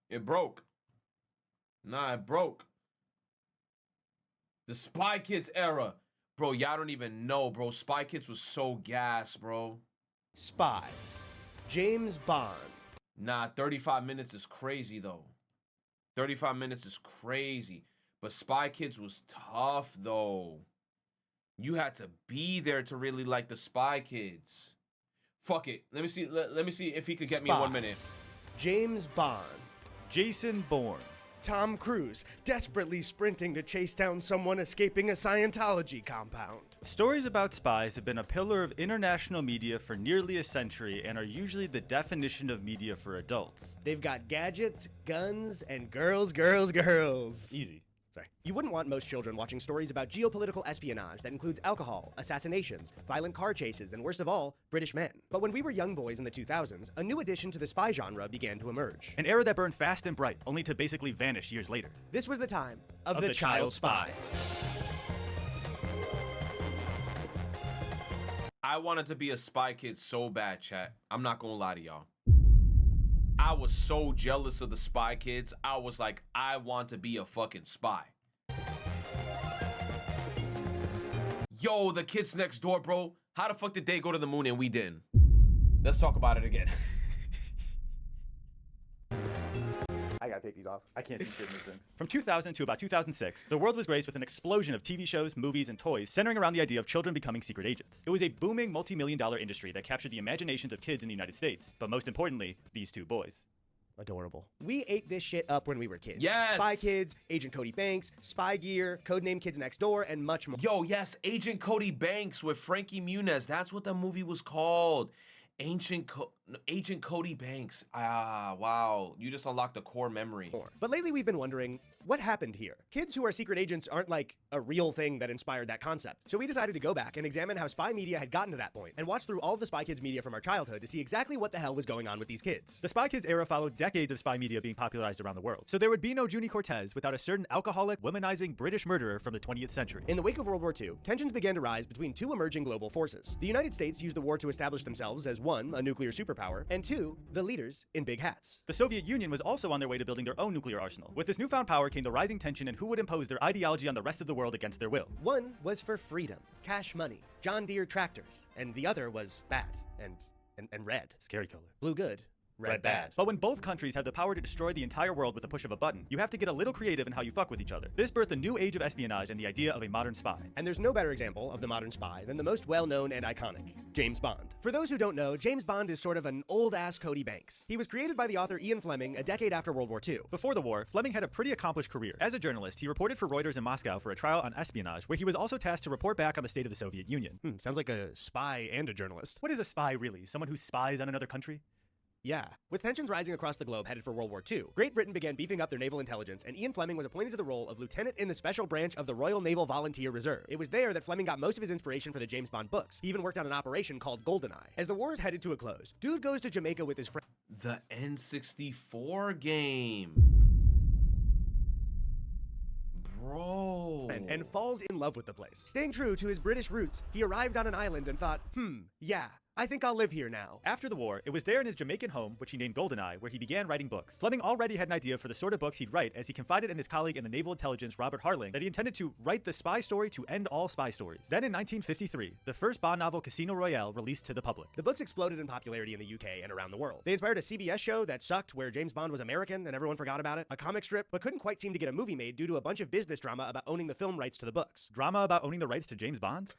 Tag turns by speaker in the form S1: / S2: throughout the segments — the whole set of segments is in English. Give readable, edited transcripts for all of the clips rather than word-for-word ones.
S1: It broke. Nah, it broke. The Spy Kids era. Bro, y'all don't even know, bro. Spy Kids was so gas, bro.
S2: Spies. James Bond.
S1: Nah, 35 minutes is crazy, though. 35 minutes is crazy. But Spy Kids was tough, though. You had to be there to really like the Spy Kids. Fuck it. Let me see. Let me see if he could get me in 1 minute.
S2: James Bond.
S3: Jason Bourne.
S2: Tom Cruise, desperately sprinting to chase down someone escaping a Scientology compound.
S3: Stories about spies have been a pillar of international media for nearly a century and are usually the definition of media for adults.
S2: They've got gadgets, guns, and girls, girls, girls.
S3: Easy.
S2: Sorry. You wouldn't want most children watching stories about geopolitical espionage that includes alcohol, assassinations, violent car chases, and worst of all, British men. But when we were young boys in the 2000s, a new addition to the spy genre began to emerge.
S3: An era that burned fast and bright, only to basically vanish years later.
S2: This was the time of the child spy.
S1: I wanted to be a Spy Kid so bad, chat. I'm not gonna lie to y'all. I was so jealous of the Spy Kids. I was like, I want to be a fucking spy. Yo, the kids next door, bro. How the fuck did they go to the moon and we didn't? Let's talk about it again.
S2: I gotta take these off.
S3: I can't see shit in this thing. From 2000 to about 2006, the world was graced with an explosion of TV shows, movies, and toys centering around the idea of children becoming secret agents. It was a booming multi-million-dollar industry that captured the imaginations of kids in the United States, but most importantly, these two boys.
S2: Adorable. We ate this shit up when we were kids.
S1: Yes!
S2: Spy Kids, Agent Cody Banks, Spy Gear, Codename Kids Next Door, and much more.
S1: Yo, yes, Agent Cody Banks with Frankie Muniz. That's what the movie was called. Agent Cody Banks. Ah, wow. You just unlocked a core memory.
S2: But lately we've been wondering, what happened here? Kids who are secret agents aren't like a real thing that inspired that concept. So we decided to go back and examine how spy media had gotten to that point and watch through all of the Spy Kids media from our childhood to see exactly what the hell was going on with these kids.
S3: The Spy Kids era followed decades of spy media being popularized around the world. So there would be no Junie Cortez without a certain alcoholic, womanizing British murderer from the 20th century.
S2: In the wake of World War II, tensions began to rise between two emerging global forces. The United States used the war to establish themselves as one, a nuclear superpower, and two, the leaders in big hats.
S3: The Soviet Union was also on their way to building their own nuclear arsenal. With this newfound power came the rising tension and who would impose their ideology on the rest of the world against their will.
S2: One was for freedom, cash money, John Deere tractors, and the other was bad and red.
S3: Scary color.
S2: Blue good, red bad.
S3: But when both countries have the power to destroy the entire world with the push of a button, you have to get a little creative in how you fuck with each other. This birthed a new age of espionage and the idea of a modern spy.
S2: And there's no better example of the modern spy than the most well-known and iconic, James Bond. For those who don't know, James Bond is sort of an old-ass Cody Banks. He was created by the author Ian Fleming a decade after World War II.
S3: Before the war, Fleming had a pretty accomplished career. As a journalist, he reported for Reuters in Moscow for a trial on espionage, where he was also tasked to report back on the state of the Soviet Union.
S2: Sounds like a spy and a journalist.
S3: What is a spy really? Someone who spies on another country?
S2: Yeah. With tensions rising across the globe headed for World War II, Great Britain began beefing up their naval intelligence, and Ian Fleming was appointed to the role of lieutenant in the special branch of the Royal Naval Volunteer Reserve. It was there that Fleming got most of his inspiration for the James Bond books. He even worked on an operation called GoldenEye. As the war is headed to a close, dude goes to Jamaica with his friend.
S1: The N64 game. Bro.
S2: And falls in love with the place. Staying true to his British roots, he arrived on an island and thought, yeah, I think I'll live here now.
S3: After the war, it was there in his Jamaican home, which he named GoldenEye, where he began writing books. Fleming already had an idea for the sort of books he'd write, as he confided in his colleague in the naval intelligence, Robert Harling, that he intended to write the spy story to end all spy stories. Then in 1953, the first Bond novel, Casino Royale, released to the public.
S2: The books exploded in popularity in the UK and around the world. They inspired a CBS show that sucked, where James Bond was American and everyone forgot about it, a comic strip, but couldn't quite seem to get a movie made due to a bunch of business drama about owning the film rights to the books.
S3: Drama about owning the rights to James Bond?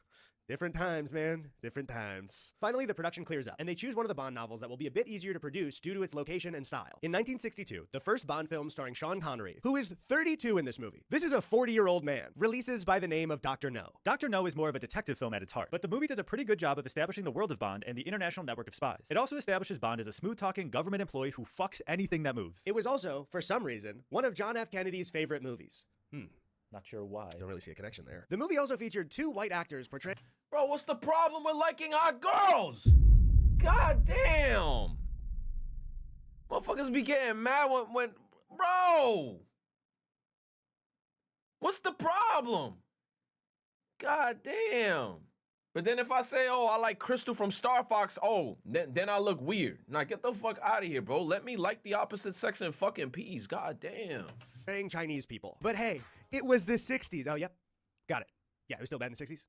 S2: Different times, man. Different times. Finally, the production clears up, and they choose one of the Bond novels that will be a bit easier to produce due to its location and style. In 1962, the first Bond film starring Sean Connery, who is 32 in this movie. This is a 40-year-old man, releases by the name of Dr. No.
S3: Dr. No is more of a detective film at its heart, but the movie does a pretty good job of establishing the world of Bond and the international network of spies. It also establishes Bond as a smooth-talking government employee who fucks anything that moves.
S2: It was also, for some reason, one of John F. Kennedy's favorite movies.
S3: Not sure why.
S2: Don't really see a connection there. The movie also featured two white actors portraying.
S1: Bro, what's the problem with liking hot girls? God damn. Motherfuckers be getting mad when bro. What's the problem? God damn. But then if I say, oh, I like Crystal from Star Fox, oh, then I look weird. Now get the fuck out of here, bro. Let me like the opposite sex in fucking peace. God damn.
S2: Saying Chinese people. But hey, it was the 60s. Oh, yep. Got it. Yeah, it was still bad in the 60s.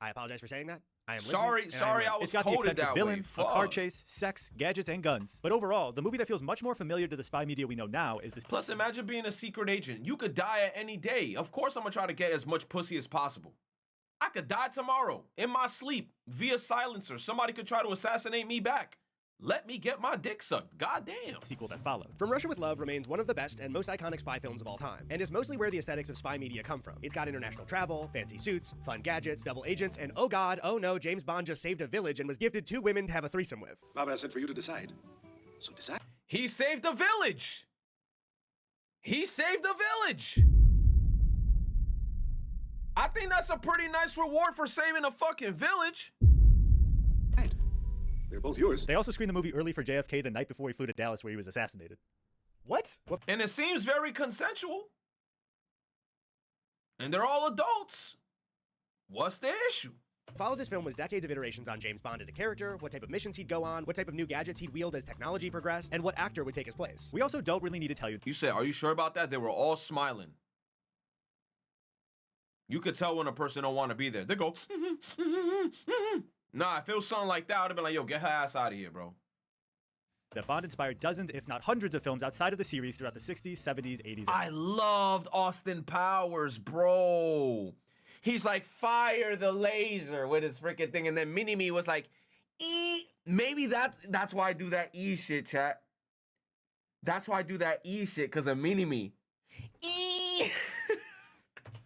S2: I apologize for saying that. I am
S1: sorry, I was
S3: it's got the
S1: coded
S3: eccentric
S1: that
S3: villain,
S1: way.
S3: a car chase, sex, gadgets, and guns. But overall, the movie that feels much more familiar to the spy media we know now is this.
S1: Plus, imagine being a secret agent. You could die at any day. Of course, I'm gonna try to get as much pussy as possible. I could die tomorrow in my sleep via silencer. Somebody could try to assassinate me back. Let me get my dick sucked. Goddamn.
S3: Sequel that followed.
S2: From Russia with Love remains one of the best and most iconic spy films of all time, and is mostly where the aesthetics of spy media come from. It's got international travel, fancy suits, fun gadgets, double agents, and oh god, oh no, James Bond just saved a village and was gifted 2 women to have a threesome with.
S4: Barbara said for you to decide. So decide.
S1: He saved the village. He saved the village. I think that's a pretty nice reward for saving a fucking village.
S4: They're both yours.
S3: They also screened the movie early for JFK the night before he flew to Dallas where he was assassinated.
S2: What?
S1: And it seems very consensual. And they're all adults. What's the issue?
S2: Follow this film was decades of iterations on James Bond as a character, what type of missions he'd go on, what type of new gadgets he'd wield as technology progressed, and what actor would take his place.
S3: We also don't really need to tell you.
S1: You said, are you sure about that? They were all smiling. You could tell when a person don't want to be there. They go, nah, if it was something like that, I would have been like, yo, get her ass out of here, bro.
S3: That Bond inspired dozens, if not hundreds of films outside of the series throughout the 60s, 70s, 80s.
S1: I loved Austin Powers, bro. He's like, fire the laser with his freaking thing. And then Mini-Me was like, E. Maybe that's why I do that E shit, chat. That's why I do that E shit, because of Mini-Me. E.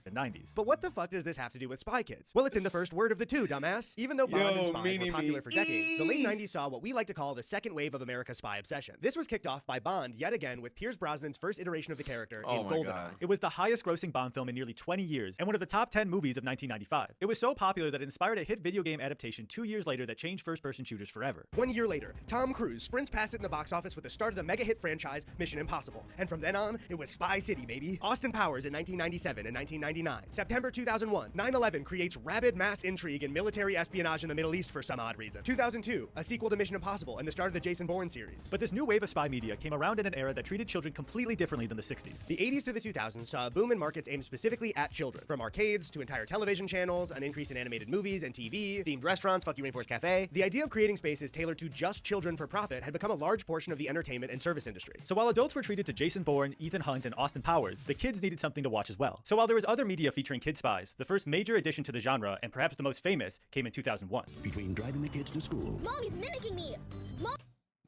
S3: The 90s.
S2: But what the fuck does this have to do with Spy Kids? Well, it's in the first word of the two, dumbass. Even though Bond and spies were popular for decades, the late 90s saw what we like to call the second wave of America's spy obsession. This was kicked off by Bond yet again with Pierce Brosnan's first iteration of the character in GoldenEye.
S3: It was the highest grossing Bond film in nearly 20 years and one of the top 10 movies of 1995. It was so popular that it inspired a hit video game adaptation 2 years later that changed first-person shooters forever.
S2: 1 year later, Tom Cruise sprints past it in the box office with the start of the mega hit franchise Mission Impossible. And from then on, it was Spy City, baby. Austin Powers in 1997 and 1999. September 2001, 9/11 creates rabid mass intrigue and military espionage in the Middle East for some odd reason. 2002, a sequel to Mission Impossible and the start of the Jason Bourne series.
S3: But this new wave of spy media came around in an era that treated children completely differently than the 60s.
S2: The 80s to the 2000s saw a boom in markets aimed specifically at children. From arcades to entire television channels, an increase in animated movies and TV, themed restaurants, fuck you Rainforest Cafe. The idea of creating spaces tailored to just children for profit had become a large portion of the entertainment and service industry.
S3: So while adults were treated to Jason Bourne, Ethan Hunt, and Austin Powers, the kids needed something to watch as well. So while there was other media featuring kid spies, the first major addition to the genre, and perhaps the most famous, came in 2001.
S5: Between driving the kids to school.
S6: Mommy's mimicking me.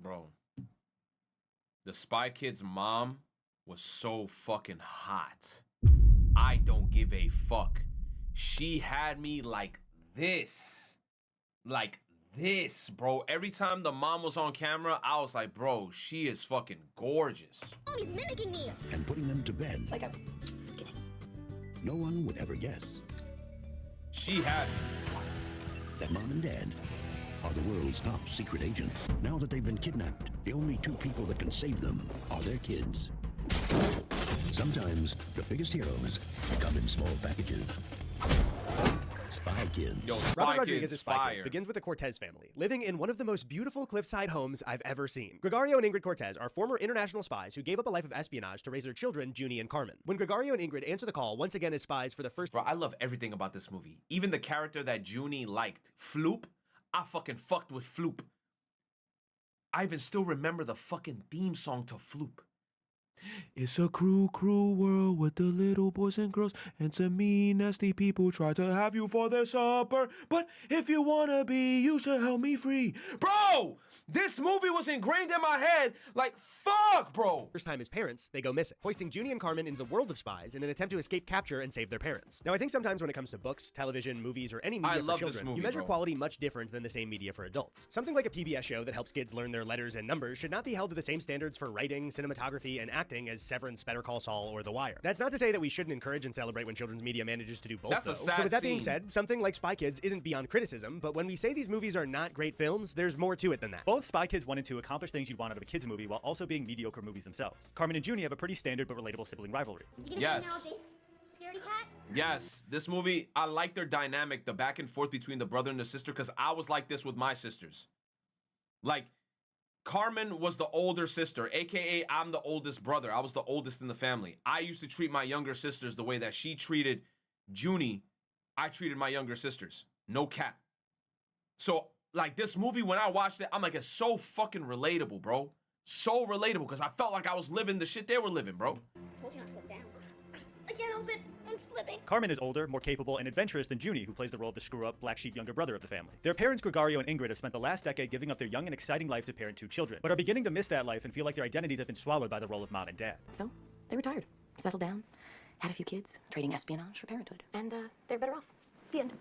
S1: Bro, the Spy Kids mom was so fucking hot. I don't give a fuck. She had me like this. Like this, bro. Every time the mom was on camera, I was like, bro, she is fucking gorgeous.
S6: Mommy's mimicking me.
S5: And putting them to bed.
S6: Like a...
S5: No one would ever guess
S1: She had me.
S5: that mom and dad are the world's top secret agents. Now that they've been kidnapped, the only two people that can save them are their kids. Sometimes the biggest heroes come in small packages. Spy Kids.
S1: Yo,
S2: Robert
S1: Spy
S2: Rodriguez's
S1: Kids
S2: Spy Kids
S1: fire.
S2: begins with the Cortez family, living in one of the most beautiful cliffside homes I've ever seen. Gregorio and Ingrid Cortez are former international spies who gave up a life of espionage to raise their children, Junie and Carmen. When Gregorio and Ingrid answer the call once again as spies for the first...
S1: Bro, I love everything about this movie. Even the character that Junie liked, Floop. I fucking fucked with Floop. I even still remember the fucking theme song to Floop. It's a cruel, cruel world with the little boys and girls, and some mean, nasty people try to have you for their supper. But if you wanna be, you should help me free. Bro, this movie was ingrained in my head like, fuck, bro.
S2: First time as parents, they go missing, hoisting Junie and Carmen into the world of spies in an attempt to escape capture and save their parents. Now, I think sometimes when it comes to books, television, movies, or any media for
S1: love this
S2: children,
S1: movie,
S2: you measure
S1: bro.
S2: quality much different than the same media for adults. Something like a PBS show that helps kids learn their letters and numbers should not be held to the same standards for writing, cinematography, and acting as Severance, Better Call Saul, or The Wire. That's not to say that we shouldn't encourage and celebrate when children's media manages to do both,
S1: That's a
S2: though.
S1: sad
S2: So with that being
S1: scene.
S2: said, something like Spy Kids isn't beyond criticism, but when we say these movies are not great films, there's more to it than that.
S3: Both Spy Kids 1 and 2 accomplish things you'd want out of a kids movie while also being mediocre movies themselves. Carmen and Junie have a pretty standard but relatable sibling rivalry.
S6: You gonna
S1: Yes.
S6: say now, Jake? Scaredy cat?
S1: Yes, this movie, I like their dynamic, the back and forth between the brother and the sister, because I was like this with my sisters. Like, Carmen was the older sister, aka I'm the oldest brother. I was the oldest in the family. I used to treat my younger sisters the way that she treated Junie. I treated my younger sisters. No cap. So, like, this movie, when I watched it, I'm like, it's so fucking relatable, bro. So relatable, because I felt like I was living the shit they were living, bro.
S6: Told you not to look down. I can't help it. I'm slipping.
S3: Carmen is older, more capable, and adventurous than Junie, who plays the role of the screw-up, black sheep younger brother of the family. Their parents, Gregorio and Ingrid, have spent the last decade giving up their young and exciting life to parent two children, but are beginning to miss that life and feel like their identities have been swallowed by the role of mom and dad.
S7: So, they retired, settled down, had a few kids, trading espionage for parenthood, and they're better off. The end.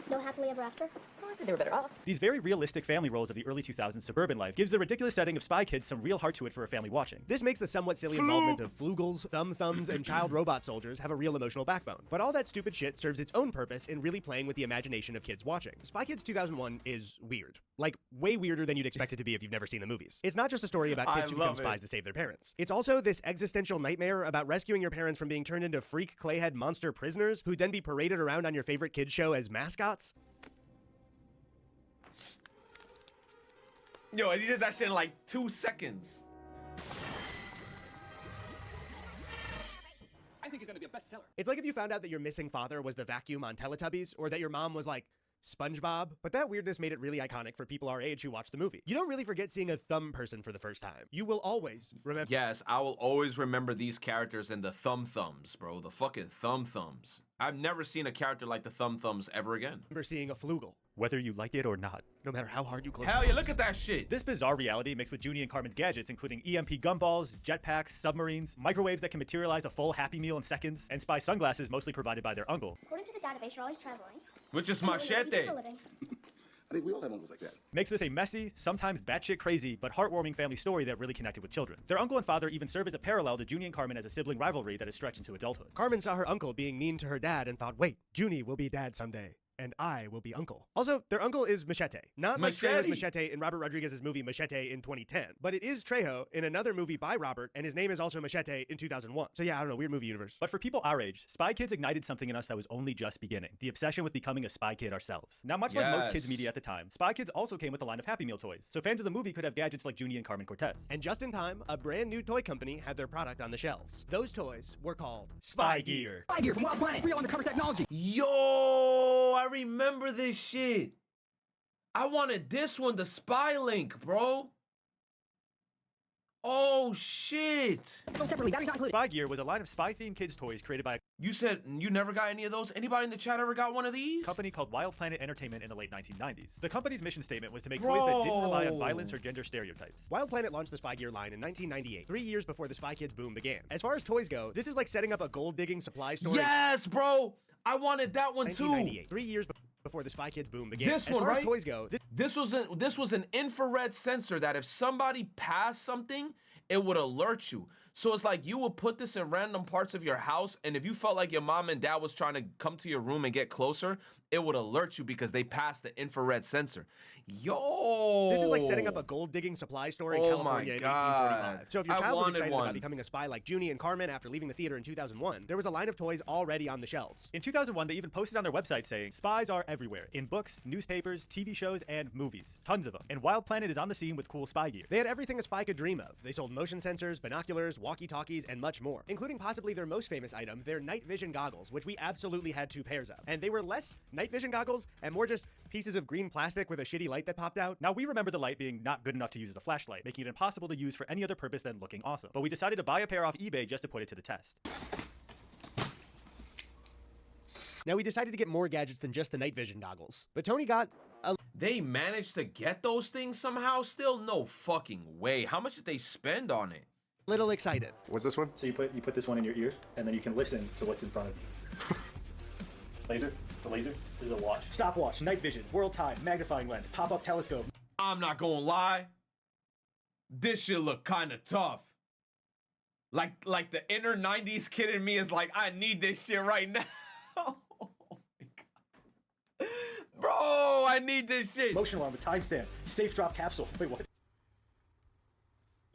S6: No happily ever after?
S7: Oh, I said they were better off.
S3: These very realistic family roles of the early 2000s suburban life gives the ridiculous setting of Spy Kids some real heart to it for a family watching.
S2: This makes the somewhat silly involvement of flugels, thumbs, and child robot soldiers have a real emotional backbone. But all that stupid shit serves its own purpose in really playing with the imagination of kids watching. Spy Kids 2001 is weird. Like, way weirder than you'd expect it to be if you've never seen the movies. It's not just a story about kids who become spies to save their parents. It's also this existential nightmare about rescuing your parents from being turned into freak clayhead monster prisoners who'd then be paraded around on your favorite kids show as mascots.
S1: Yo, and he did that shit in like 2 seconds.
S8: I think he's gonna be a bestseller.
S2: It's like if you found out that your missing father was the vacuum on Teletubbies, or that your mom was like SpongeBob, but that weirdness made it really iconic for people our age who watched the movie. You don't really forget seeing a thumb person for the first time. You will always remember.
S1: Yes, I will always remember these characters and the thumbs, bro. The fucking thumbs. I've never seen a character like the thumbs ever again.
S2: Remember seeing a flugel,
S3: Whether you like it or not.
S2: no matter how hard you close
S1: Hell
S2: your
S1: yeah,
S2: eyes.
S1: look at that shit.
S3: This bizarre reality mixed with Junie and Carmen's gadgets, including EMP gumballs, jetpacks, submarines, microwaves that can materialize a full Happy Meal in seconds, and spy sunglasses mostly provided by their uncle,
S6: According to the database, you're always traveling.
S1: Which is
S6: And you're doing what you do
S1: machete.
S6: for a living.
S4: I think we all have uncles like that.
S3: makes this a messy, sometimes batshit crazy, but heartwarming family story that really connected with children. Their uncle and father even serve as a parallel to Junie and Carmen as a sibling rivalry that has stretched into adulthood.
S2: Carmen saw her uncle being mean to her dad and thought, wait, Junie will be dad someday, and I will be uncle. Also, their uncle is Machete. Not like Trejo's Machete in Robert Rodriguez's movie Machete in 2010, but it is Trejo in another movie by Robert, and his name is also Machete in 2001. So yeah, I don't know, weird movie universe.
S3: But for people our age, Spy Kids ignited something in us that was only just beginning. The obsession with becoming a spy kid ourselves. Now, much like most kids' media at the time, Spy Kids also came with a line of Happy Meal toys, so fans of the movie could have gadgets like Junie and Carmen Cortez.
S2: And just in time, a brand new toy company had their product on the shelves. Those toys were called Spy Gear.
S8: Spy Gear from Wild Planet, real undercover technology.
S1: Yo, I remember this shit. I wanted this one, the Spy Link, bro. Oh, shit.
S8: Sold separately, batteries not included.
S3: Spy Gear was a line of spy-themed kids' toys created by a
S1: You said you never got any of those? Anybody in the chat ever got one of these?
S3: company called Wild Planet Entertainment in the late 1990s. The company's mission statement was to make toys that didn't rely on violence or gender stereotypes.
S2: Wild Planet launched the Spy Gear line in 1998, 3 years before the Spy Kids boom began. As far as toys go, this is like setting up a gold-digging supply store.
S1: Yes, bro. I wanted that one too.
S2: 1998, 3 years before the Spy Kids boom began.
S1: This
S2: as
S1: one,
S2: far
S1: right?
S2: as toys go,
S1: This was an infrared sensor that if somebody passed something, it would alert you. So it's like you would put this in random parts of your house, and if you felt like your mom and dad was trying to come to your room and get closer, it would alert you because they passed the infrared sensor. Yo!
S2: this is like setting up a gold-digging supply store in
S1: Oh
S2: California
S1: my
S2: in
S1: God.
S2: 1845. So if your
S1: I
S2: child was
S1: wanted
S2: excited
S1: one.
S2: about becoming a spy like Junie and Carmen after leaving the theater in 2001, there was a line of toys already on the shelves.
S3: In 2001, they even posted on their website saying, spies are everywhere, in books, newspapers, TV shows, and movies. Tons of them. And Wild Planet is on the scene with cool spy gear.
S2: They had everything a spy could dream of. They sold motion sensors, binoculars, walkie-talkies, and much more, including possibly their most famous item, their night vision goggles, which we absolutely had 2 pairs of. And they were less night vision goggles and more just pieces of green plastic with a shitty light that popped out.
S3: Now, we remember the light being not good enough to use as a flashlight, making it impossible to use for any other purpose than looking awesome. But we decided to buy a pair off eBay just to put it to the test.
S2: Now we decided to get more gadgets than just the night vision goggles, but Tony got a
S1: They managed to get those things somehow still? No fucking way. How much did they spend on it?
S2: little excited.
S4: What's this one?
S3: So you put this one in your ear, and then you can listen to what's in front of you. Laser? It's a laser? This is a watch. Stopwatch, night vision, world time, magnifying lens, pop-up telescope.
S1: I'm not gonna lie. This shit look kind of tough. Like the inner 90s kid in me is like, I need this shit right now. Oh my God. Bro, I need this shit.
S3: Motion alarm with timestamp, safe drop capsule. Wait, what?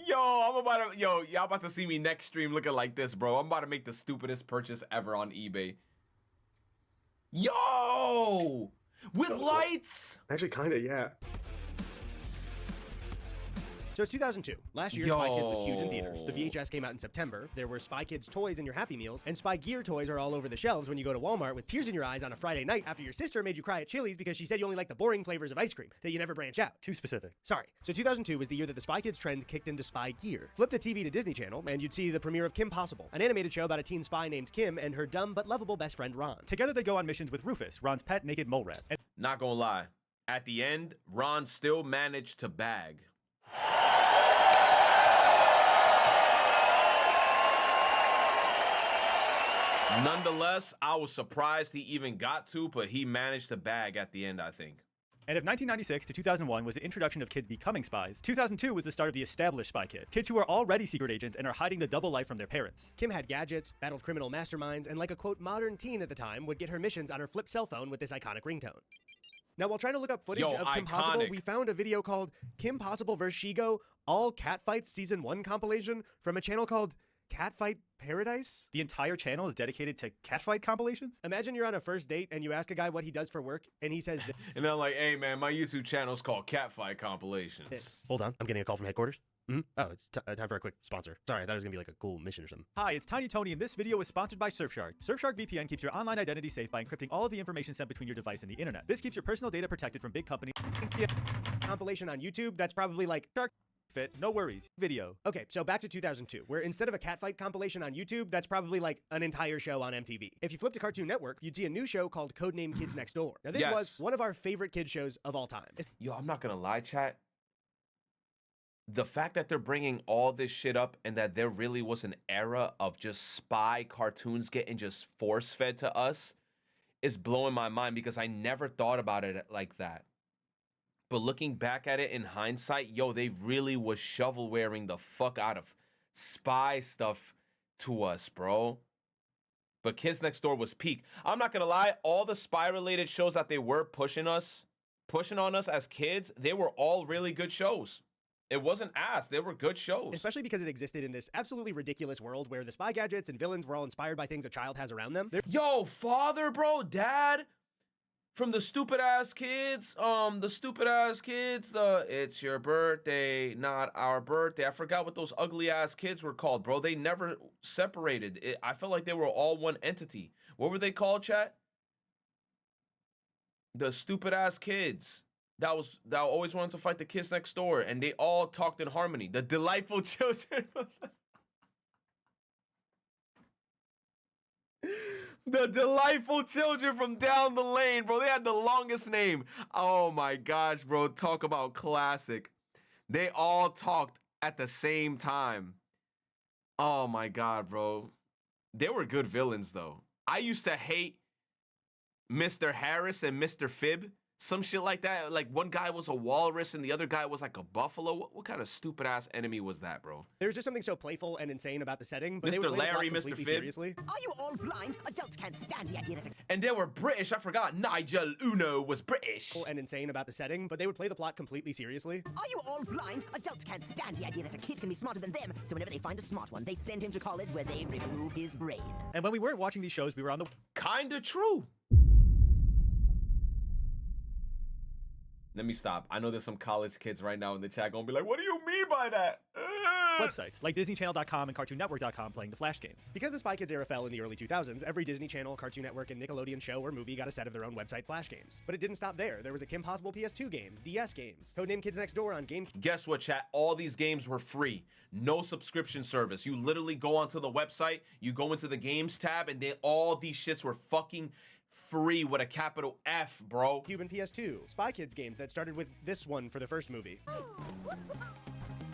S1: Yo, y'all about to see me next stream looking like this, bro. I'm about to make the stupidest purchase ever on eBay. Yo! With lights!
S2: Actually, kind of, yeah. So it's 2002. Last year, Spy Kids was huge in theaters. The VHS came out in September. There were Spy Kids toys in your Happy Meals, and Spy Gear toys are all over the shelves when you go to Walmart with tears in your eyes on a Friday night after your sister made you cry at Chili's because she said you only like the boring flavors of ice cream, that you never branch out.
S3: Too specific.
S2: Sorry. So 2002 was the year that the Spy Kids trend kicked into Spy Gear. Flip the TV to Disney Channel, and you'd see the premiere of Kim Possible, an animated show about a teen spy named Kim and her dumb but lovable best friend Ron.
S3: Together they go on missions with Rufus, Ron's pet naked mole rat.
S1: Not gonna lie. At the end, Ron still managed to bag. Nonetheless, I was surprised he even got to, but he managed to bag at the end, I think.
S3: And if 1996 to 2001 was the introduction of kids becoming spies, 2002 was the start of the established spy kid. Kids who are already secret agents and are hiding the double life from their parents.
S2: Kim had gadgets, battled criminal masterminds, and like a quote modern teen at the time, would get her missions on her flip cell phone with this iconic ringtone. Now, while trying to look up footage of Kim Possible, we found a video called Kim Possible vs. Shigo All Catfights Season 1 compilation from a channel called Catfight Paradise?
S3: The entire channel is dedicated to catfight compilations?
S2: Imagine you're on a first date and you ask a guy what he does for work, and he says this.
S1: And I'm like, hey man, my YouTube channel is called Catfight Compilations.
S2: Hold on, I'm getting a call from headquarters. Oh, it's time for a quick sponsor. Sorry, I thought it was gonna be like a cool mission or something.
S3: Hi, it's Tiny Tony, and this video is sponsored by Surfshark. Surfshark VPN keeps your online identity safe by encrypting all of the information sent between your device and the internet. This keeps your personal data protected from big companies.
S2: Compilation on YouTube, that's probably like
S3: Shark fit, no worries. Video.
S2: Okay, so back to 2002, where instead of a catfight compilation on YouTube, that's probably like an entire show on MTV. If you flip to Cartoon Network, you'd see a new show called Codename Kids Next Door. Now, this was one of our favorite kid shows of all time.
S1: Yo, I'm not gonna lie, chat. The fact that they're bringing all this shit up and that there really was an era of just spy cartoons getting just force-fed to us is blowing my mind because I never thought about it like that. But looking back at it in hindsight, yo, they really was shovel-wearing the fuck out of spy stuff to us, bro. But Kids Next Door was peak. I'm not gonna lie, all the spy-related shows that they were pushing on us as kids, they were all really good shows. It wasn't ass. They were good shows.
S2: Especially because it existed in this absolutely ridiculous world where the spy gadgets and villains were all inspired by things a child has around them.
S1: Yo, father, bro, dad. From the stupid ass kids, it's your birthday, not our birthday. I forgot what those ugly ass kids were called, bro. They never separated. I felt like they were all one entity. What were they called, chat? The stupid ass kids that always wanted to fight the kids next door, and they all talked in harmony. The delightful children. The delightful children from down the lane, bro. They had the longest name. Oh my gosh, bro. Talk about classic. They all talked at the same time. Oh my god, bro. They were good villains, though. I used to hate Mr. Harris and Mr. Phibb. Some shit like that. Like, one guy was a walrus and the other guy was like a buffalo. What kind of stupid ass enemy was that, bro?
S2: There was just something so playful and insane about the setting, but
S1: Mr.
S2: they would play
S1: Larry,
S2: the plot completely
S1: Mr. Phibb.
S2: seriously.
S9: Are you all blind? Adults can't stand the idea that
S1: And they were British. I forgot. Nigel Uno was British.
S2: And insane about the setting, but they would play the plot completely seriously.
S9: Are you all blind? Adults can't stand the idea that a kid can be smarter than them, so whenever they find a smart one, they send him to college where they remove his brain.
S3: And when we weren't watching these shows, we were on the...
S1: Kinda true. Let me stop. I know there's some college kids right now in the chat gonna be like, what do you mean by that?
S3: websites like DisneyChannel.com and CartoonNetwork.com playing the Flash games.
S2: Because the Spy Kids era fell in the early 2000s, every Disney Channel, Cartoon Network, and Nickelodeon show or movie got a set of their own website Flash games. But it didn't stop there. There was a Kim Possible PS2 game, DS games, Codename Kids Next Door on GameCube.
S1: Guess what, chat? All these games were free. No subscription service. You literally go onto the website, you go into the games tab, and all these shits were fucking free with a capital F, bro.
S2: Cuban PS2, Spy Kids games that started with this one for the first movie.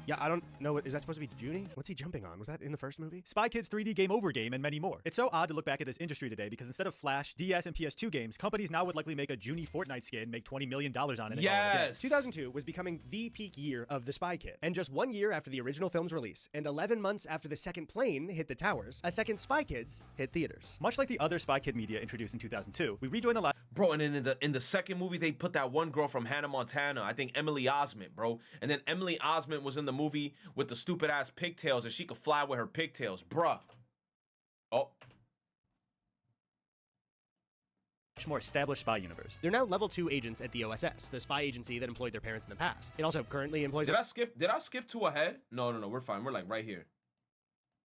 S2: Yeah, I don't know. Is that supposed to be Junie? What's he jumping on? Was that in the first movie?
S3: Spy Kids 3D Game Over game and many more. It's so odd to look back at this industry today because instead of Flash, DS, and PS2 games, companies now would likely make a Junie Fortnite skin, make $20 million on it, and call it a day.
S1: Yes!
S2: 2002 was becoming the peak year of the Spy Kid. And just 1 year after the original film's release, and 11 months after the second plane hit the towers, a second Spy Kids hit theaters.
S3: Much like the other Spy Kid media introduced in 2002, we rejoined the
S1: Bro, and then in the second movie, they put that one girl from Hannah Montana, I think Emily Osment, bro. And then Emily Osment was in the movie with the stupid ass pigtails and she could fly with her pigtails, bruh. Oh.
S3: Much more established spy universe.
S2: They're now level 2 agents at the OSS, the spy agency that employed their parents in the past. It also currently employs...
S1: Did I skip 2 ahead? No, we're fine. We're like right here.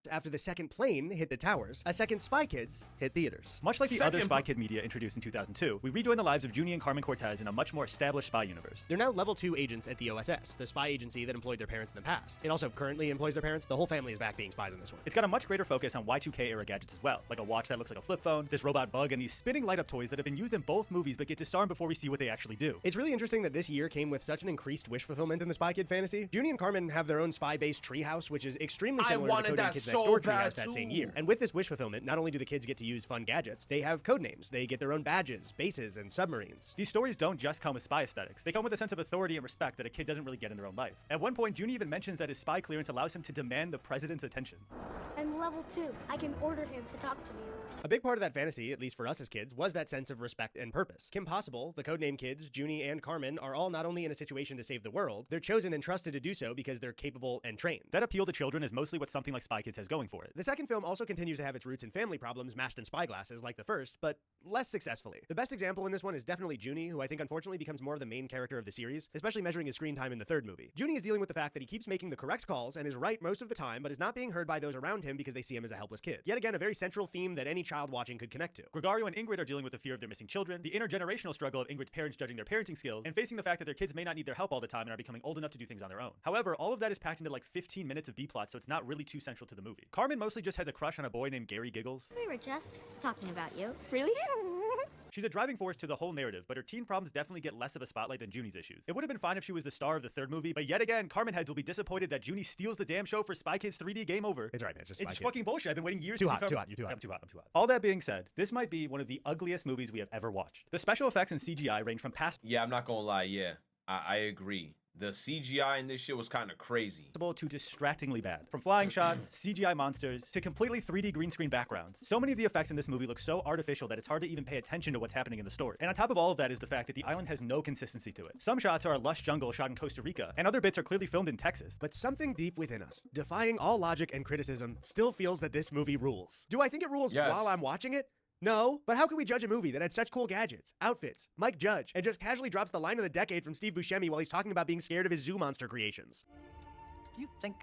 S2: After the second plane hit the towers, a second Spy Kids hit theaters.
S3: Much like the other Spy Kid media introduced in 2002, we rejoin the lives of Junie and Carmen Cortez in a much more established spy universe.
S2: They're now level 2 agents at the OSS, the spy agency that employed their parents in the past. It also currently employs their parents. The whole family is back being spies in this one.
S3: It's got a much greater focus on Y2K era gadgets as well, like a watch that looks like a flip phone, this robot bug, and these spinning light-up toys that have been used in both movies but get to star in before we see what they actually do.
S2: It's really interesting that this year came with such an increased wish fulfillment in the Spy Kid fantasy. Junie and Carmen have their own spy-based treehouse, which is extremely similar to the Cody and Kids Next Door treehouse that same year. And with this wish fulfillment, not only do the kids get to use fun gadgets, they have code names. They get their own badges, bases, and submarines.
S3: These stories don't just come with spy aesthetics. They come with a sense of authority and respect that a kid doesn't really get in their own life. At one point, Junie even mentions that his spy clearance allows him to demand the president's attention.
S6: I'm level 2. I can order him to talk to me.
S2: A big part of that fantasy, at least for us as kids, was that sense of respect and purpose. Kim Possible, the codename kids, Junie and Carmen, are all not only in a situation to save the world, they're chosen and trusted to do so because they're capable and trained.
S3: That appeal to children is mostly what something like Spy Kids has going for it.
S2: The second film also continues to have its roots in family problems masked in spyglasses like the first, but less successfully. The best example in this one is definitely Junie, who I think unfortunately becomes more of the main character of the series, especially measuring his screen time in the third movie. Junie is dealing with the fact that he keeps making the correct calls and is right most of the time, but is not being heard by those around him because they see him as a helpless kid. Yet again, a very central theme that any child watching could connect to.
S3: Gregorio and Ingrid are dealing with the fear of their missing children, the intergenerational struggle of Ingrid's parents judging their parenting skills, and facing the fact that their kids may not need their help all the time and are becoming old enough to do things on their own. However, all of that is packed into like 15 minutes of B-plot, so it's not really too central to the movie. Carmen mostly just has a crush on a boy named Gary Giggles.
S6: We were just talking about you. Really?
S3: She's a driving force to the whole narrative, but her teen problems definitely get less of a spotlight than Junie's issues. It would have been fine if she was the star of the third movie, but yet again, Carmen heads will be disappointed that Junie steals the damn show for Spy Kids 3D Game Over.
S2: It's right, man. It's
S3: just fucking bullshit. I've been waiting years
S2: to
S3: see
S2: hot,
S3: Carmen.
S2: too hot, you're too hot.
S3: I'm too hot. All that being said, this might be one of the ugliest movies we have ever watched. The special effects and CGI range from past...
S1: Yeah, I'm not gonna lie, yeah. I agree. The CGI in this shit was kind of crazy.
S3: ...to distractingly bad. From flying shots, CGI monsters, to completely 3D green screen backgrounds. So many of the effects in this movie look so artificial that it's hard to even pay attention to what's happening in the story. And on top of all of that is the fact that the island has no consistency to it. Some shots are a lush jungle shot in Costa Rica, and other bits are clearly filmed in Texas.
S2: But something deep within us, defying all logic and criticism, still feels that this movie rules. Do I think it rules while I'm watching it? No, but how can we judge a movie that had such cool gadgets, outfits, Mike Judge, and just casually drops the line of the decade from Steve Buscemi while he's talking about being scared of his zoo monster creations?
S10: Do you think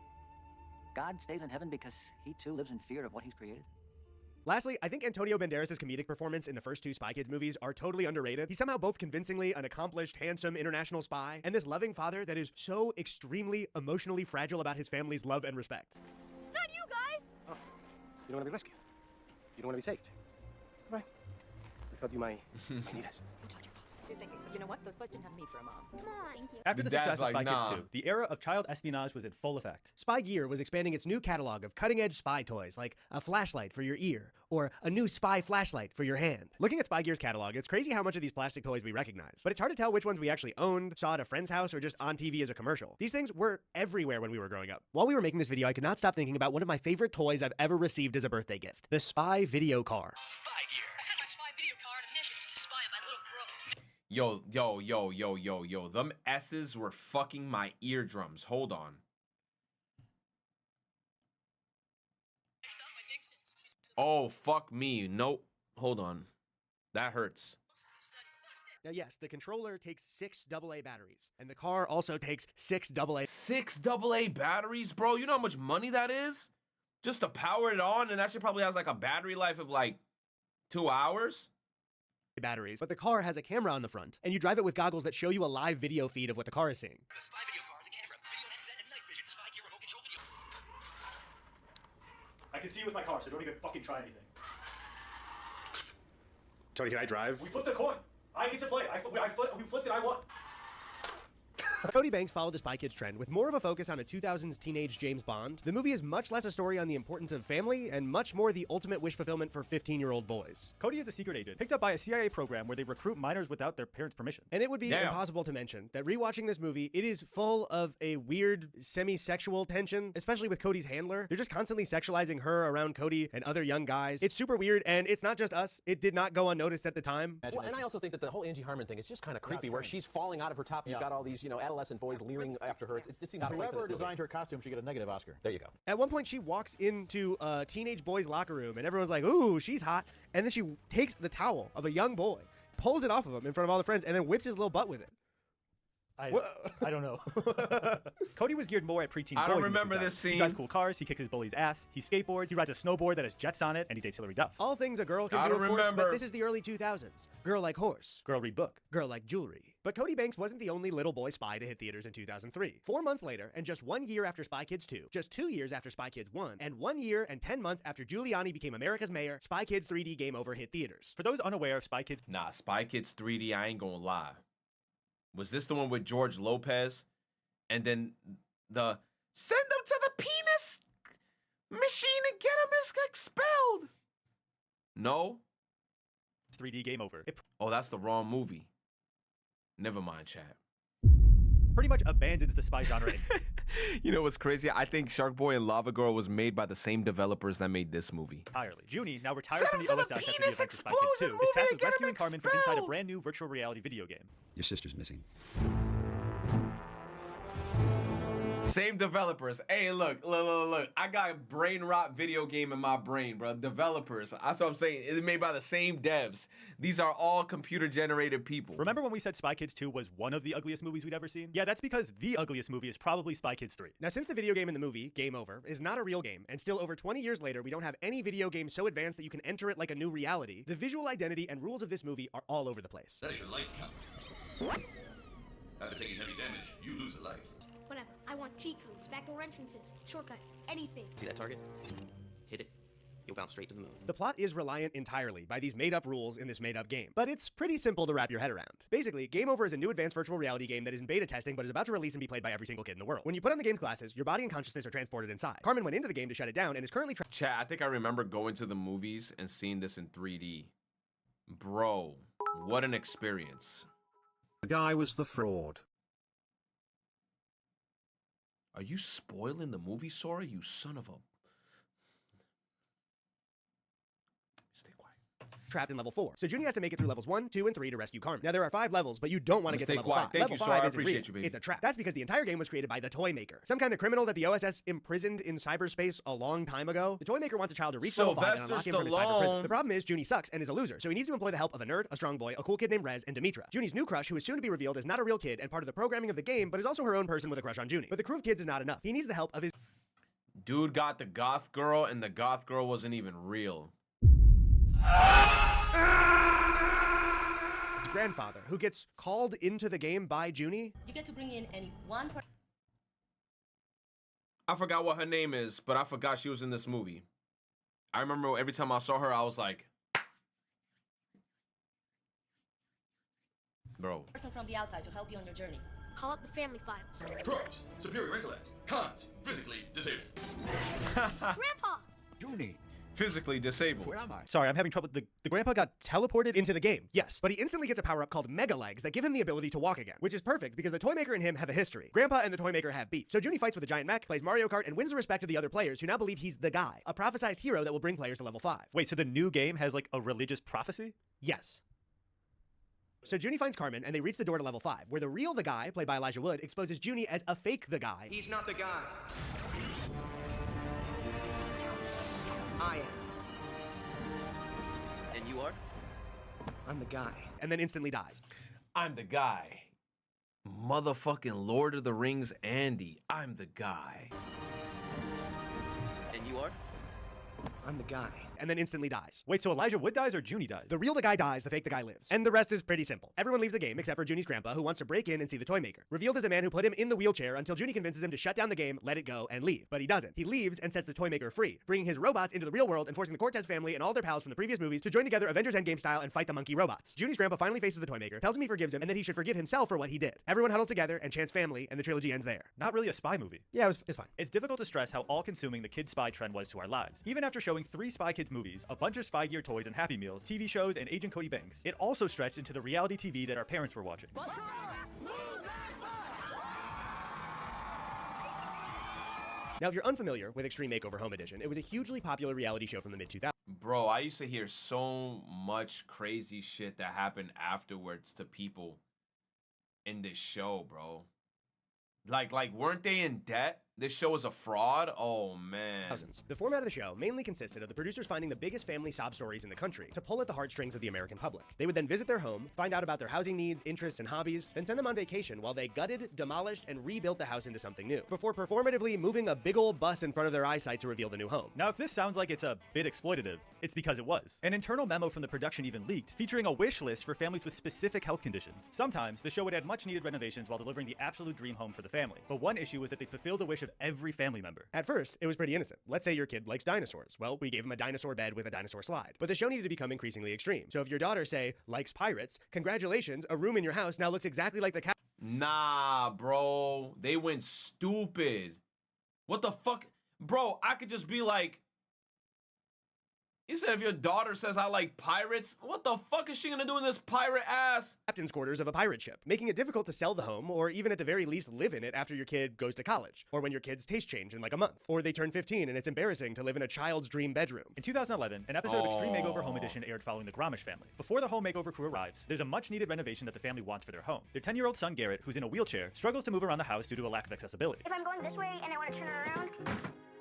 S10: God stays in heaven because he too lives in fear of what he's created?
S2: Lastly, I think Antonio Banderas' comedic performance in the first 2 Spy Kids movies are totally underrated. He's somehow both convincingly an accomplished, handsome international spy, and this loving father that is so extremely emotionally fragile about his family's love and respect.
S6: Not you guys!
S11: Oh, you don't want to be rescued. You don't want to be saved. Right. I thought you might need us.
S7: You're thinking, you know what? Those boys didn't have me for a mom.
S6: Come on. Thank you.
S3: After the
S1: Dad's
S3: success of
S1: like,
S3: Spy
S1: nah.
S3: Kids 2, the era of child espionage was in full effect.
S2: Spy Gear was expanding its new catalog of cutting-edge spy toys like a flashlight for your ear or a new spy flashlight for your hand. Looking at Spy Gear's catalog, it's crazy how much of these plastic toys we recognize, but it's hard to tell which ones we actually owned, saw at a friend's house, or just on TV as a commercial. These things were everywhere when we were growing up. While we were making this video, I could not stop thinking about one of my favorite toys I've ever received as a birthday gift, the Spy Video Car.
S12: Spy Gear. I sent my spy video car on a mission to spy on my little bro.
S1: Yo. Them S's were fucking my eardrums. Hold on. Oh, fuck me. Nope. Hold on. That hurts.
S2: Now, yes, the controller takes 6 AA batteries, and the car also takes 6 AA.
S1: 6 AA batteries, bro? You know how much money that is? Just to power it on, and that shit probably has like a battery life of like 2 hours?
S2: Batteries, but the car has a camera on the front, and you drive it with goggles that show you a live video feed of what the car is seeing.
S12: The Spy Video car is a camera, video headset, and night vision. Spy Gear remote control video.
S3: I can see it with my car, so don't even fucking try anything.
S11: Tony, can I drive?
S3: We flipped a coin. I get to play. We flipped it. I won.
S2: Cody Banks followed the Spy Kids trend with more of a focus on a 2000s teenage James Bond. The movie is much less a story on the importance of family and much more the ultimate wish fulfillment for 15-year-old boys.
S3: Cody is a secret agent, picked up by a CIA program where they recruit minors without their parents' permission.
S2: And it would be impossible to mention that rewatching this movie, it is full of a weird semi-sexual tension, especially with Cody's handler. They're just constantly sexualizing her around Cody and other young guys. It's super weird, and it's not just us. It did not go unnoticed at the time.
S13: Well, and I also think that the whole Angie Harmon thing is just kind of creepy, where she's falling out of her top. You've got all these,
S11: adolescent boys leering after her. It just seemed out of place in
S13: Whoever
S11: this movie.
S13: designed her costume should get a negative Oscar.
S11: There you go.
S2: At one point, she walks into a teenage boy's locker room, and everyone's like, ooh, she's hot. And then she takes the towel of a young boy, pulls it off of him in front of all the friends, and then whips his little butt with it.
S3: I don't know. Cody was geared more at preteen boys.
S1: I don't remember this scene.
S3: He drives cool cars, he kicks his bully's ass, he skateboards, he rides a snowboard that has jets on it, and he dates Hilary Duff.
S2: All things a girl can do, of course, but this is the early 2000s. Girl like horse.
S3: Girl read book.
S2: Girl like jewelry. But Cody Banks wasn't the only little boy spy to hit theaters in 2003. 4 months later, and just 1 year after Spy Kids 2, just 2 years after Spy Kids 1, and 1 year and 10 months after Giuliani became America's mayor, Spy Kids 3D Game Over hit theaters.
S3: For those unaware of Spy Kids...
S1: Nah, Spy Kids 3D, I ain't gonna lie. Was this the one with George Lopez? And then the send them to the penis machine and get them expelled. No?
S3: 3D Game Over. It
S1: Oh, that's the wrong movie. Never mind, chat.
S3: pretty much abandons the spy genre.
S1: You know what's crazy? I think Shark Boy and Lava Girl was made by the same developers that made this movie.
S3: Entirely. Junie, now retired from the OSS after the events of Spy Kids 2, is tasked with rescuing Carmen from inside a brand new virtual reality video game.
S5: Your sister's missing.
S1: Same developers. Hey, look. I got a brain rot video game in my brain, bro. Developers. That's what I'm saying. It's made by the same devs. These are all computer-generated people.
S3: Remember when we said Spy Kids 2 was one of the ugliest movies we'd ever seen? Yeah, that's because the ugliest movie is probably Spy Kids 3.
S2: Now, since the video game in the movie, Game Over, is not a real game, and still over 20 years later, we don't have any video game so advanced that you can enter it like a new reality, the visual identity and rules of this movie are all over the place.
S14: That is your life count. After taking heavy damage, you lose a life.
S6: Whatever. I want cheat codes, backdoor entrances, shortcuts, anything.
S9: See that target? Hit it. You'll bounce straight to the moon.
S2: The plot is reliant entirely by these made-up rules in this made-up game, but it's pretty simple to wrap your head around. Basically, Game Over is a new advanced virtual reality game that is in beta testing but is about to release and be played by every single kid in the world. When you put on the game's glasses, your body and consciousness are transported inside. Carmen went into the game to shut it down and is currently
S1: Chat, I think I remember going to the movies and seeing this in 3D. Bro, what an experience.
S15: The guy was the fraud.
S1: Are you spoiling the movie, Sora? You son of a...
S2: trapped in level 4. So Junie has to make it through levels 1, 2, and 3 to rescue Carmen. Now, there are 5 levels, but you don't want to get to level 5.
S1: Thank
S2: level
S1: you,
S2: 5
S1: Sora. I
S2: isn't
S1: appreciate
S2: real.
S1: you, baby.
S2: It's a trap. That's because the entire game was created by the Toy Maker, some kind of criminal that the OSS imprisoned in cyberspace a long time ago. The Toy Maker wants a child to reach level 5 and unlock him from his cyber prison. The problem is Junie sucks and is a loser, so he needs to employ the help of a nerd, a strong boy, a cool kid named Rez, and Demetra. Junie's new crush, who is soon to be revealed is not a real kid and part of the programming of the game, but is also her own person with a crush on Junie. But the crew of kids is not enough. He needs the help of his...
S1: Dude got the goth girl, and the goth girl wasn't even real.
S2: grandfather, who gets called into the game by Junie.
S16: You get to bring in any one person.
S1: I forgot what her name is, but I forgot she was in this movie. I remember every time I saw her, I was like, bro.
S16: Person from the outside to help you on your journey.
S6: Call up the family files.
S14: Pros, superior intellect. Cons, physically disabled.
S6: Grandpa!
S15: Junie.
S1: Physically disabled.
S15: Where am I?
S3: Sorry, I'm having trouble. The grandpa got teleported
S2: into the game, yes, but he instantly gets a power-up called Mega Legs that give him the ability to walk again, which is perfect because the Toy Maker and him have a history. Grandpa and the Toy Maker have beef, so Junie fights with a giant mech, plays Mario Kart, and wins the respect of the other players who now believe he's the guy, a prophesized hero that will bring players to level 5.
S3: Wait, so the new game has like a religious prophecy?
S2: Yes. So Junie finds Carmen, and they reach the door to level 5, where the real the guy, played by Elijah Wood, exposes Junie as a fake the guy.
S9: He's not the guy. I am. And you are? I'm the guy.
S2: And then instantly dies.
S1: I'm the guy. Motherfucking Lord of the Rings Andy. I'm the guy.
S9: And you are? I'm the guy.
S2: And then instantly dies.
S3: Wait, so Elijah Wood dies or Junie dies?
S2: The real the guy dies, the fake the guy lives. And the rest is pretty simple. Everyone leaves the game except for Junie's grandpa, who wants to break in and see the Toy Maker. Revealed as the man who put him in the wheelchair until Junie convinces him to shut down the game, let it go, and leave. But he doesn't. He leaves and sets the Toy Maker free, bringing his robots into the real world and forcing the Cortez family and all their pals from the previous movies to join together Avengers Endgame style and fight the monkey robots. Junie's grandpa finally faces the Toy Maker, tells him he forgives him, and that he should forgive himself for what he did. Everyone huddles together and chants family, and the trilogy ends there.
S3: Not really a spy movie.
S2: Yeah, it's fine.
S3: It's difficult to stress how all-consuming the kid spy trend was to our lives. Even after showing 3 Spy Kids movies, a bunch of spy gear toys and Happy Meals, TV shows, and Agent Cody Banks, it also stretched into the reality TV that our parents were watching.
S2: Now, if you're unfamiliar with Extreme Makeover Home Edition, it was a hugely popular reality show from the mid-2000s.
S1: Bro, I used to hear so much crazy shit that happened afterwards to people in this show, bro. Like weren't they in debt? This show is a fraud? Oh, man.
S2: Thousands. The format of the show mainly consisted of the producers finding the biggest family sob stories in the country to pull at the heartstrings of the American public. They would then visit their home, find out about their housing needs, interests, and hobbies, then send them on vacation while they gutted, demolished, and rebuilt the house into something new, before performatively moving a big old bus in front of their eyesight to reveal the new home.
S3: Now, if this sounds like it's a bit exploitative, it's because it was. An internal memo from the production even leaked, featuring a wish list for families with specific health conditions. Sometimes, the show would add much-needed renovations while delivering the absolute dream home for the family. But one issue was that they fulfilled the wish of every family member.
S2: At first, it was pretty innocent. Let's say your kid likes dinosaurs. Well, we gave him a dinosaur bed with a dinosaur slide. But the show needed to become increasingly extreme. So if your daughter, say, likes pirates, congratulations, a room in your house now looks exactly like the cat.
S1: Nah, bro. They went stupid. What the fuck? Bro, I could just be like, you said if your daughter says I like pirates, what the fuck is she gonna do in this pirate ass
S2: captain's quarters of a pirate ship, making it difficult to sell the home or even at the very least live in it after your kid goes to college, or when your kid's taste change in like a month, or they turn 15 and it's embarrassing to live in a child's dream bedroom.
S3: In 2011, an episode of Extreme Makeover Home Edition aired following the Gromish family. Before the home makeover crew arrives, there's a much-needed renovation that the family wants for their home. Their 10-year-old son Garrett, who's in a wheelchair, struggles to move around the house due to a lack of accessibility.
S6: If I'm going this way and I want to turn it around,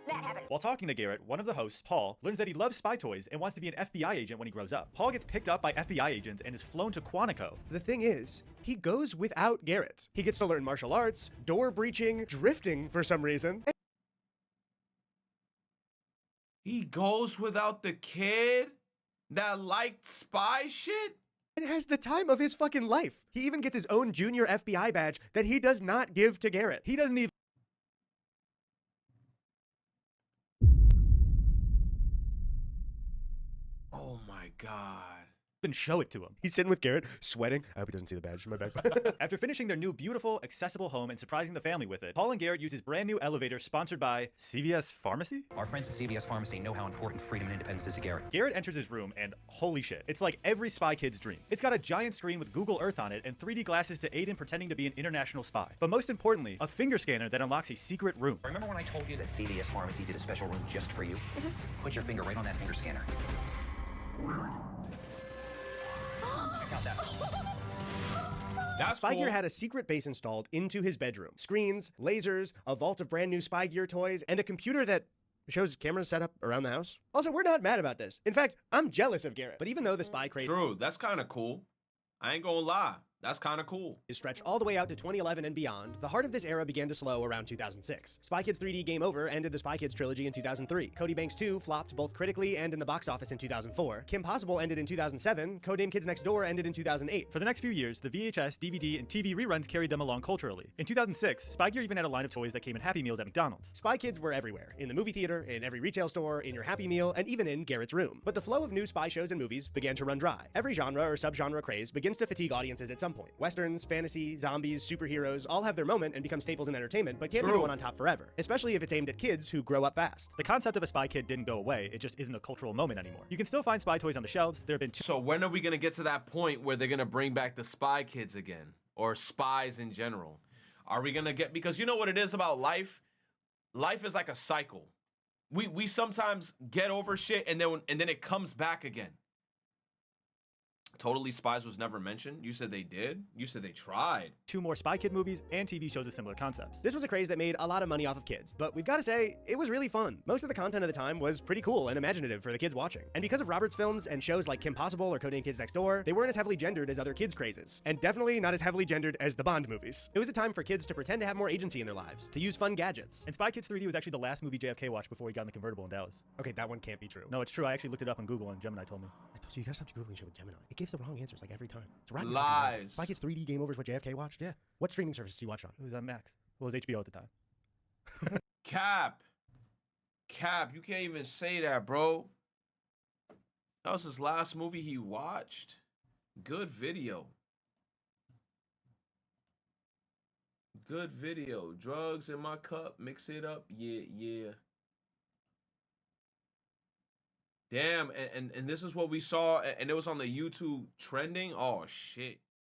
S6: that happened.
S3: While talking to Garrett, one of the hosts, Paul, learns that he loves spy toys and wants to be an FBI agent when he grows up. Paul gets picked up by FBI agents and is flown to Quantico.
S2: The thing is, he goes without Garrett. He gets to learn martial arts, door breaching, drifting for some reason.
S1: He goes without the kid that liked spy shit?
S2: And has the time of his fucking life. He even gets his own junior FBI badge that he does not give to Garrett.
S3: He doesn't even
S1: Oh my god.
S3: show it to him.
S2: He's sitting with Garrett, sweating. I hope he doesn't see the badge in my back.
S3: After finishing their new beautiful, accessible home and surprising the family with it, Paul and Garrett use his brand new elevator sponsored by CVS Pharmacy?
S13: Our friends at CVS Pharmacy know how important freedom and independence is to Garrett.
S3: Garrett enters his room and holy shit, it's like every spy kid's dream. It's got a giant screen with Google Earth on it and 3D glasses to aid in pretending to be an international spy. But most importantly, a finger scanner that unlocks a secret room.
S13: Remember when I told you that CVS Pharmacy did a special room just for you? Put your finger right on that finger scanner. Check out that one.
S1: That's
S2: Spy
S1: cool.
S2: Gear had a secret base installed into his bedroom. Screens, lasers, a vault of brand new Spy Gear toys, and a computer that shows cameras set up around the house. Also, we're not mad about this. In fact, I'm jealous of Garrett. But even though the spy crate
S1: True, that's kind of cool. I ain't gonna lie. That's kind of cool.
S2: is stretched all the way out to 2011 and beyond, the heart of this era began to slow around 2006. Spy Kids 3D Game Over ended the Spy Kids trilogy in 2003. Cody Banks 2 flopped both critically and in the box office in 2004. Kim Possible ended in 2007. Codename Kids Next Door ended in 2008.
S3: For the next few years, the VHS, DVD, and TV reruns carried them along culturally. In 2006, Spy Gear even had a line of toys that came in Happy Meals at McDonald's.
S2: Spy Kids were everywhere. In the movie theater, in every retail store, in your Happy Meal, and even in Garrett's room. But the flow of new spy shows and movies began to run dry. Every genre or subgenre craze begins to fatigue audiences at some point. Westerns, fantasy, zombies, superheroes all have their moment and become staples in entertainment, but can't be the one on top forever, especially if it's aimed at kids who grow up fast.
S3: The concept of a spy kid didn't go away, it just isn't a cultural moment anymore. You can still find spy toys on the shelves. There have been
S1: So when are we gonna get to that point where they're gonna bring back the Spy Kids again, or spies in general? Are we gonna get, because you know what it is about life? Life is like a cycle. We sometimes get over shit and then it comes back again. Totally Spies was never mentioned. You said they did. You said they tried.
S3: 2 more Spy Kid movies and TV shows with similar concepts.
S2: This was a craze that made a lot of money off of kids, but we've got to say, it was really fun. Most of the content of the time was pretty cool and imaginative for the kids watching. And because of Robert's films and shows like Kim Possible or Codename Kids Next Door, they weren't as heavily gendered as other kids' crazes. And definitely not as heavily gendered as the Bond movies. It was a time for kids to pretend to have more agency in their lives, to use fun gadgets.
S3: And Spy Kids 3D was actually the last movie JFK watched before he got in the convertible in Dallas.
S2: Okay, that one can't be true.
S3: No, it's true. I actually looked it up on Google and Gemini told me.
S2: I told you, you gotta stop Googling shit with Gemini. It gives the wrong answers like every time. It's right.
S1: Lies.
S2: Spy Kids 3D Game Over is what JFK watched?
S3: Yeah.
S2: What streaming service do you watch on?
S3: It was on Max. Well, it was HBO at the time.
S1: Cap, you can't even say that, bro. That was his last movie he watched. Good video. Good video. Drugs in my cup, mix it up. Yeah. Damn, and this is what we saw, and it was on the YouTube trending. Oh shit.